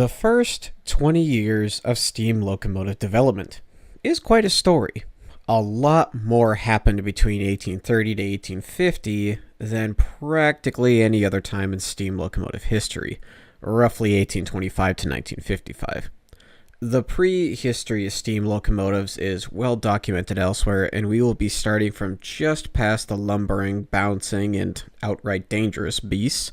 The first 20 years of steam locomotive development is quite a story. A lot more happened between 1830 to 1850 than practically any other time in steam locomotive history, roughly 1825 to 1955. The prehistory of steam locomotives is well documented elsewhere, and we will be starting from just past the lumbering, bouncing, and outright dangerous beasts.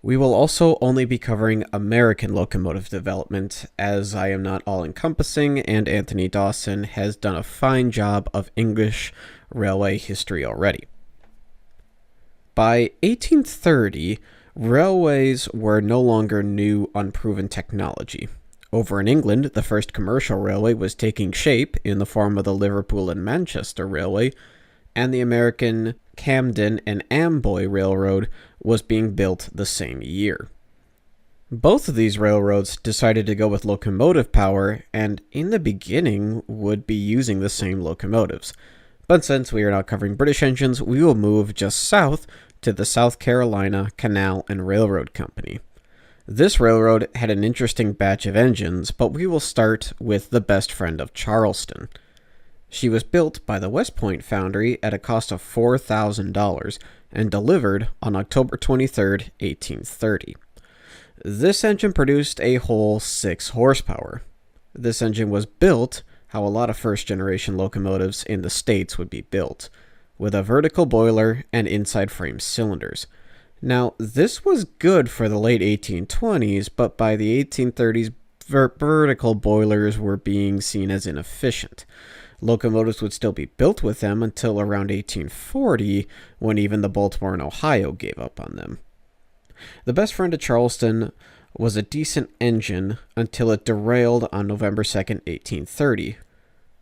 We will also only be covering American locomotive development, as I am not all-encompassing, and Anthony Dawson has done a fine job of English railway history already. By 1830, railways were no longer new, unproven technology. Over in England, the first commercial railway was taking shape in the form of the Liverpool and Manchester Railway, and the American Camden and Amboy Railroad was being built the same year. Both of these railroads decided to go with locomotive power, and in the beginning would be using the same locomotives. But since we are not covering British engines, we will move just south to the South Carolina Canal and Railroad Company. This railroad had an interesting batch of engines, but we will start with the best friend of Charleston. She was built by the West Point Foundry at a cost of $4,000 and delivered on October 23, 1830. This engine produced a whole 6 horsepower. This engine was built how a lot of first-generation locomotives in the States would be built, with a vertical boiler and inside frame cylinders. Now, this was good for the late 1820s, but by the 1830s, vertical boilers were being seen as inefficient. Locomotives would still be built with them until around 1840, when even the Baltimore and Ohio gave up on them. The best friend of Charleston was a decent engine until it derailed on November 2nd, 1830,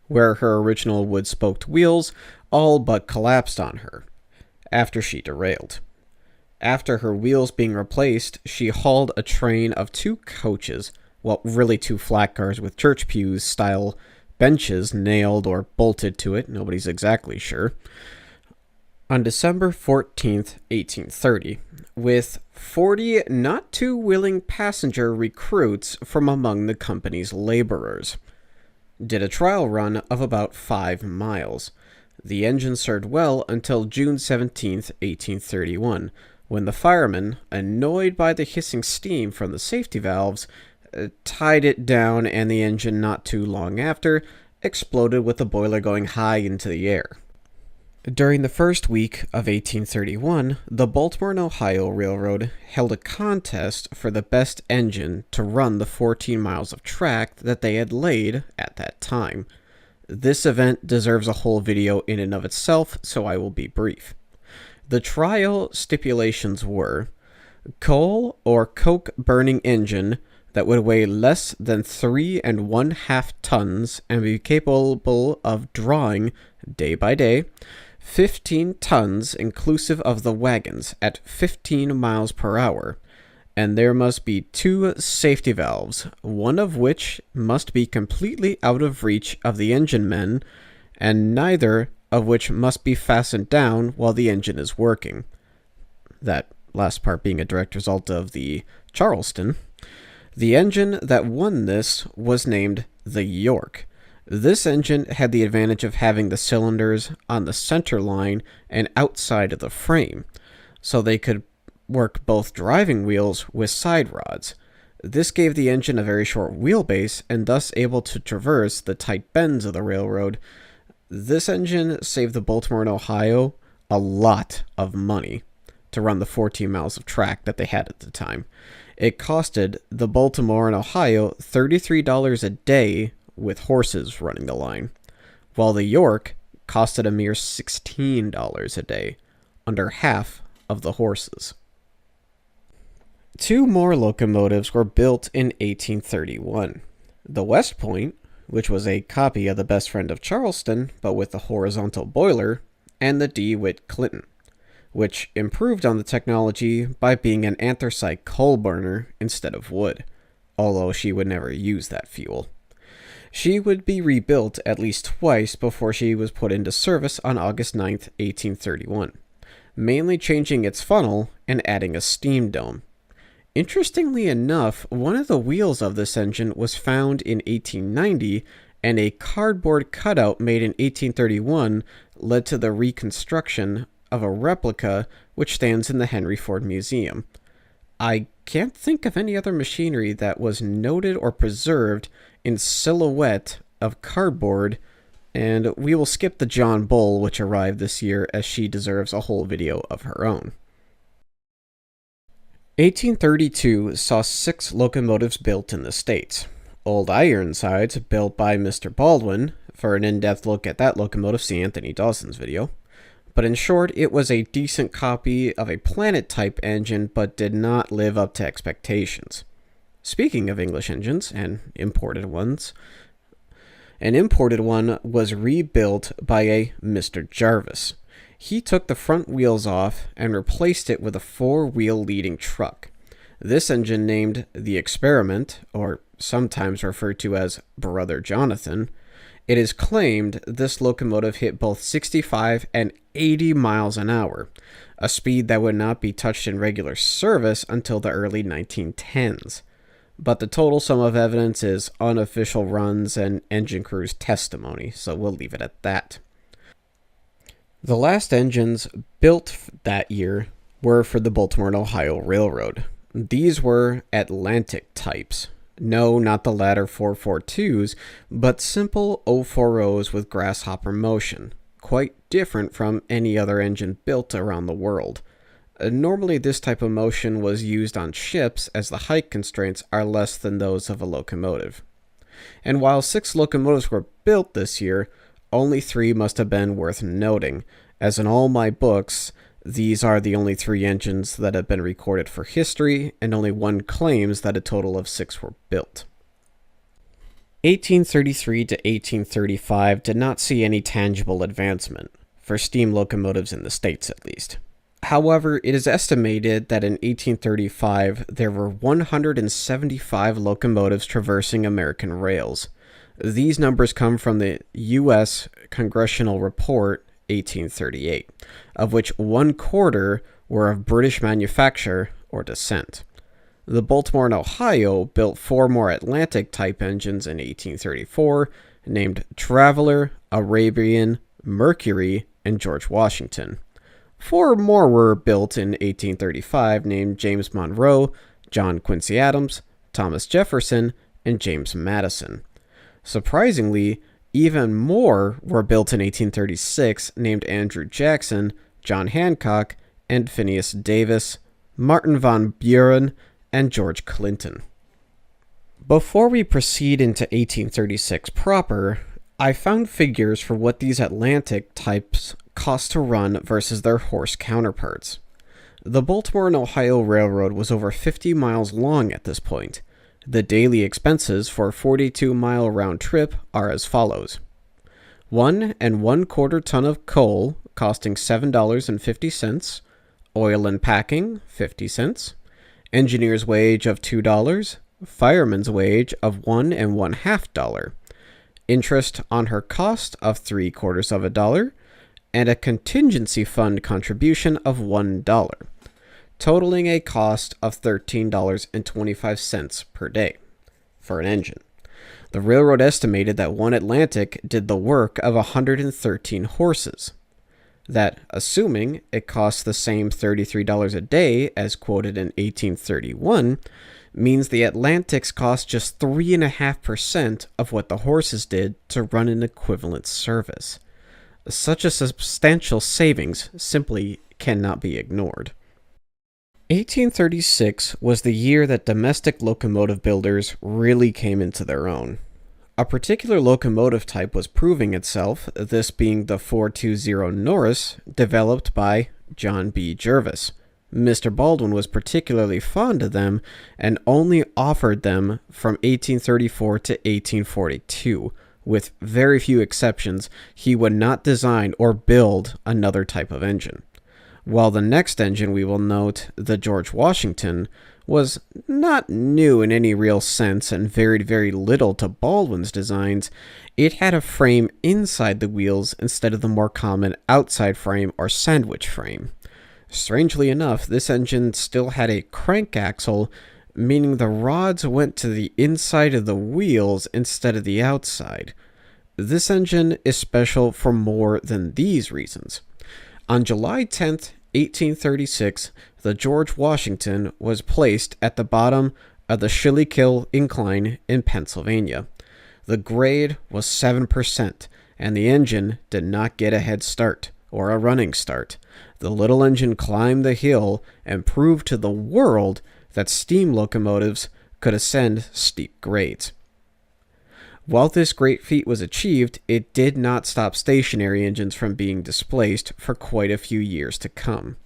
where her original wood-spoked wheels all but collapsed on her after she derailed. After her wheels being replaced, she hauled a train of 2 coaches, well, really 2 flat cars with church pews style benches nailed or bolted to it, nobody's exactly sure, on December 14th, 1830, with 40 not too willing passenger recruits from among the company's laborers. Did a trial run of about 5 miles. The engine served well until June 17th, 1831, when the firemen, annoyed by the hissing steam from the safety valves, tied it down, and the engine not too long after exploded with the boiler going high into the air. During the first week of 1831, the Baltimore and Ohio Railroad held a contest for the best engine to run the 14 miles of track that they had laid at that time. This event deserves a whole video in and of itself, so I will be brief. The trial stipulations were coal or coke burning engine that would weigh less than 3 1/2 tons and be capable of drawing, day by day, 15 tons inclusive of the wagons at 15 miles per hour, and there must be 2 safety valves, one of which must be completely out of reach of the engine men, and neither of which must be fastened down while the engine is working. That last part being a direct result of the Charleston. The engine that won this was named the York. This engine had the advantage of having the cylinders on the center line and outside of the frame, so they could work both driving wheels with side rods. This gave the engine a very short wheelbase and thus able to traverse the tight bends of the railroad. This engine saved the Baltimore and Ohio a lot of money to run the 14 miles of track that they had at the time. It costed the Baltimore and Ohio $33 a day with horses running the line, while the York costed a mere $16 a day, under half of the horses. 2 more locomotives were built in 1831. The West Point, which was a copy of the best friend of Charleston, but with a horizontal boiler, and the DeWitt Clinton, which improved on the technology by being an anthracite coal burner instead of wood, although she would never use that fuel. She would be rebuilt at least twice before she was put into service on August 9th, 1831, mainly changing its funnel and adding a steam dome. Interestingly enough, one of the wheels of this engine was found in 1890, and a cardboard cutout made in 1831 led to the reconstruction of a replica which stands in the Henry Ford Museum. I can't think of any other machinery that was noted or preserved in silhouette of cardboard, and we will skip the John Bull, which arrived this year, as she deserves a whole video of her own. 1832 saw 6 locomotives built in the States. Old Ironsides, built by Mr. Baldwin. For an in-depth look at that locomotive, see Anthony Dawson's video. But in short, it was a decent copy of a Planet-type engine, but did not live up to expectations. Speaking of English engines, and imported ones, an imported one was rebuilt by a Mr. Jarvis. He took the front wheels off and replaced it with a 4-wheel leading truck. This engine, named the Experiment, or sometimes referred to as Brother Jonathan, it is claimed this locomotive hit both 65 and 80 miles an hour, a speed that would not be touched in regular service until the early 1910s. But the total sum of evidence is unofficial runs and engine crew's testimony, so we'll leave it at that. The last engines built that year were for the Baltimore and Ohio Railroad. These were Atlantic types. No, not the latter 442s, but simple 040s with grasshopper motion, quite different from any other engine built around the world. Normally this type of motion was used on ships, as the height constraints are less than those of a locomotive. And while 6 locomotives were built this year, only 3 must have been worth noting, as in all my books, these are the only 3 engines that have been recorded for history, and only one claims that a total of 6 were built. 1833 to 1835 did not see any tangible advancement, for steam locomotives in the States at least. However, it is estimated that in 1835 there were 175 locomotives traversing American rails. These numbers come from the U.S. Congressional Report 1838, of which 1/4 were of British manufacture or descent. The Baltimore and Ohio built 4 more Atlantic-type engines in 1834, named Traveler, Arabian, Mercury, and George Washington. 4 more were built in 1835, named James Monroe, John Quincy Adams, Thomas Jefferson, and James Madison. Surprisingly, even more were built in 1836, named Andrew Jackson, John Hancock, and Phineas Davis, Martin von Buren, and George Clinton. Before we proceed into 1836 proper, I found figures for what these Atlantic types cost to run versus their horse counterparts. The Baltimore and Ohio Railroad was over 50 miles long at this point. The daily expenses for a 42-mile round trip are as follows. 1 1/4 ton of coal costing $7.50, oil and packing 50 cents, engineer's wage of $2, fireman's wage of $1 1/2, interest on her cost of $0.75, and a contingency fund contribution of $1, totaling a cost of $13.25 per day for an engine. The railroad estimated that one Atlantic did the work of 113 horses. That, assuming it costs the same $33 a day as quoted in 1831, means the Atlantics cost just 3.5% of what the horses did to run an equivalent service. Such a substantial savings simply cannot be ignored. 1836 was the year that domestic locomotive builders really came into their own. A particular locomotive type was proving itself, this being the 420 Norris, developed by John B. Jervis. Mr. Baldwin was particularly fond of them and only offered them from 1834 to 1842. With very few exceptions, he would not design or build another type of engine. While the next engine we will note, the George Washington, was not new in any real sense and varied very little to Baldwin's designs, it had a frame inside the wheels instead of the more common outside frame or sandwich frame. Strangely enough, this engine still had a crank axle, meaning the rods went to the inside of the wheels instead of the outside. This engine is special for more than these reasons. On July 10th, 1836, the George Washington was placed at the bottom of the Schuylkill Incline in Pennsylvania. The grade was 7%, and the engine did not get a head start, or a running start. The little engine climbed the hill and proved to the world that steam locomotives could ascend steep grades. While this great feat was achieved, it did not stop stationary engines from being displaced for quite a few years to come.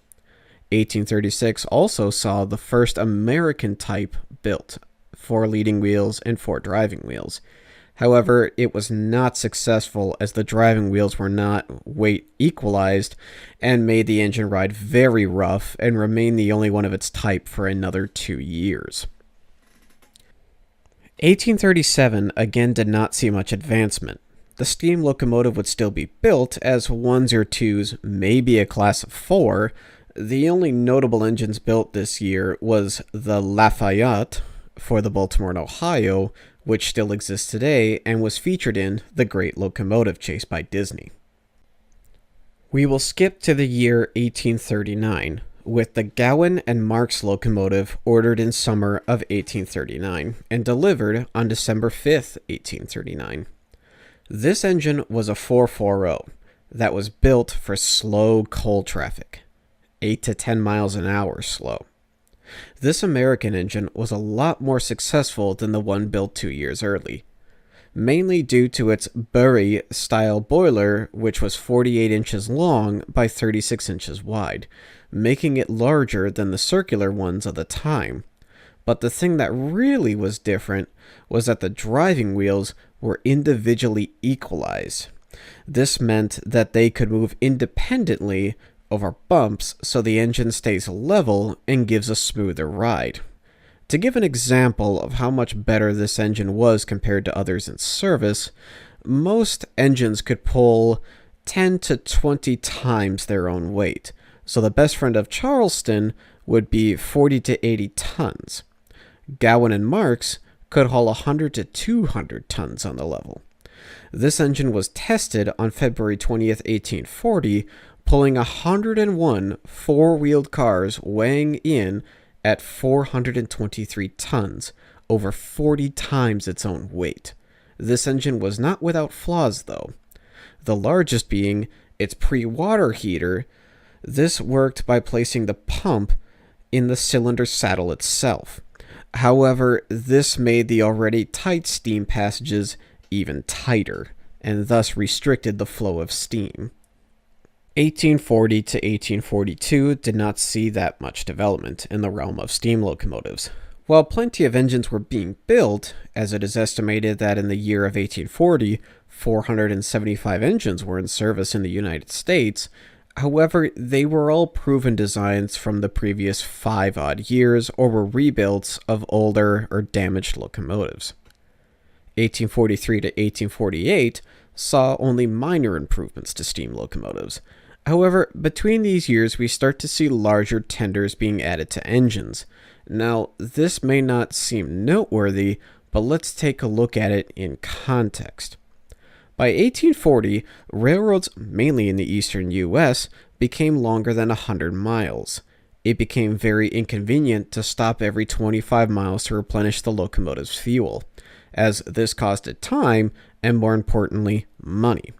1836 also saw the first American type built, 4 leading wheels and 4 driving wheels. However, it was not successful as the driving wheels were not weight equalized and made the engine ride very rough and remain the only one of its type for another 2 years. 1837 again did not see much advancement. The steam locomotive would still be built as 1s or 2s, maybe a class of 4. The only notable engines built this year was the Lafayette for the Baltimore and Ohio, which still exists today and was featured in The Great Locomotive Chase by Disney. We will skip to the year 1839, with the Gowan and Marks locomotive ordered in summer of 1839 and delivered on December 5th, 1839. This engine was a 440 that was built for slow coal traffic, 8 to 10 miles an hour slow. This American engine was a lot more successful than the one built 2 years early, mainly due to its Bury-style boiler, which was 48 inches long by 36 inches wide, making it larger than the circular ones of the time. But the thing that really was different was that the driving wheels were individually equalized. This meant that they could move independently over bumps so the engine stays level and gives a smoother ride. To give an example of how much better this engine was compared to others in service, most engines could pull 10 to 20 times their own weight, so the best friend of Charleston would be 40 to 80 tons. Gowan and Marks could haul 100 to 200 tons on the level. This engine was tested on February 20th, 1840, pulling 101 four-wheeled cars weighing in at 423 tons, over 40 times its own weight. This engine was not without flaws, though. The largest being its pre-water heater. This worked by placing the pump in the cylinder saddle itself. However, this made the already tight steam passages even tighter, and thus restricted the flow of steam. 1840 to 1842 did not see that much development in the realm of steam locomotives. While plenty of engines were being built, as it is estimated that in the year of 1840, 475 engines were in service in the United States, however, they were all proven designs from the previous 5-odd years or were rebuilds of older or damaged locomotives. 1843 to 1848 saw only minor improvements to steam locomotives. However, between these years, we start to see larger tenders being added to engines. Now, this may not seem noteworthy, but let's take a look at it in context. By 1840, railroads, mainly in the eastern U.S., became longer than 100 miles. It became very inconvenient to stop every 25 miles to replenish the locomotive's fuel, as this costed time and, more importantly, money,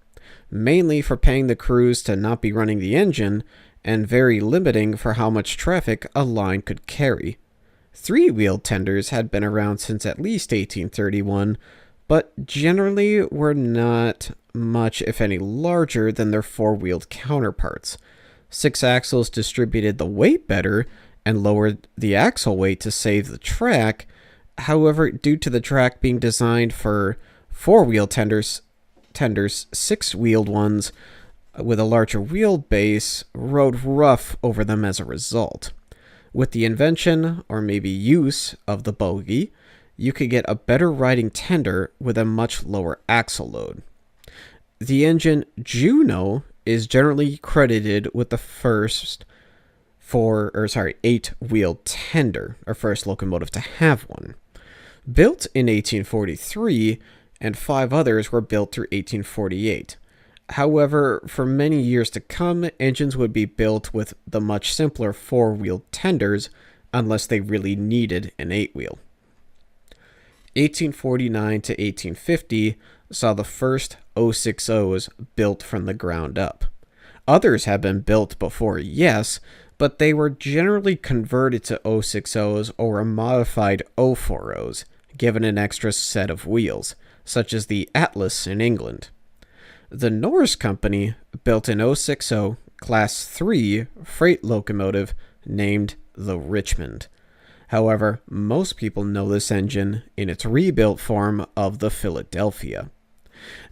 mainly for paying the crews to not be running the engine and very limiting for how much traffic a line could carry. 3-wheeled tenders had been around since at least 1831, but generally were not much, if any, larger than their 4-wheeled counterparts. 6 axles distributed the weight better and lowered the axle weight to save the track. However, due to the track being designed for 4-wheel tenders, 6-wheeled ones with a larger wheelbase rode rough over them as a result. With the invention, or maybe use, of the bogie, you could get a better riding tender with a much lower axle load. The engine Juno is generally credited with the first 8-wheel tender, our first locomotive to have one. Built in 1843, and 5 others were built through 1848. However, for many years to come, engines would be built with the much simpler 4-wheel tenders unless they really needed an 8-wheel. 1849 to 1850 saw the first 060s built from the ground up. Others had been built before, yes, but they were generally converted to 060s or modified 040s, given an extra set of wheels, such as the Atlas in England. The Norris Company built an 060 Class 3 freight locomotive named the Richmond. However, most people know this engine in its rebuilt form of the Philadelphia.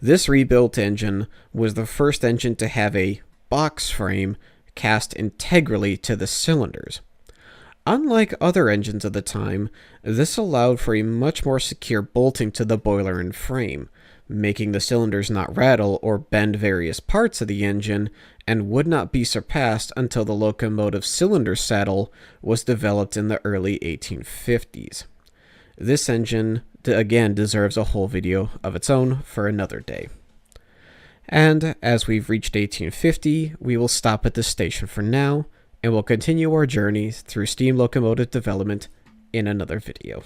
This rebuilt engine was the first engine to have a box frame cast integrally to the cylinders. Unlike other engines of the time, this allowed for a much more secure bolting to the boiler and frame, making the cylinders not rattle or bend various parts of the engine, and would not be surpassed until the locomotive cylinder saddle was developed in the early 1850s. This engine, again, deserves a whole video of its own for another day. And as we've reached 1850, we will stop at this station for now, and we'll continue our journey through steam locomotive development in another video.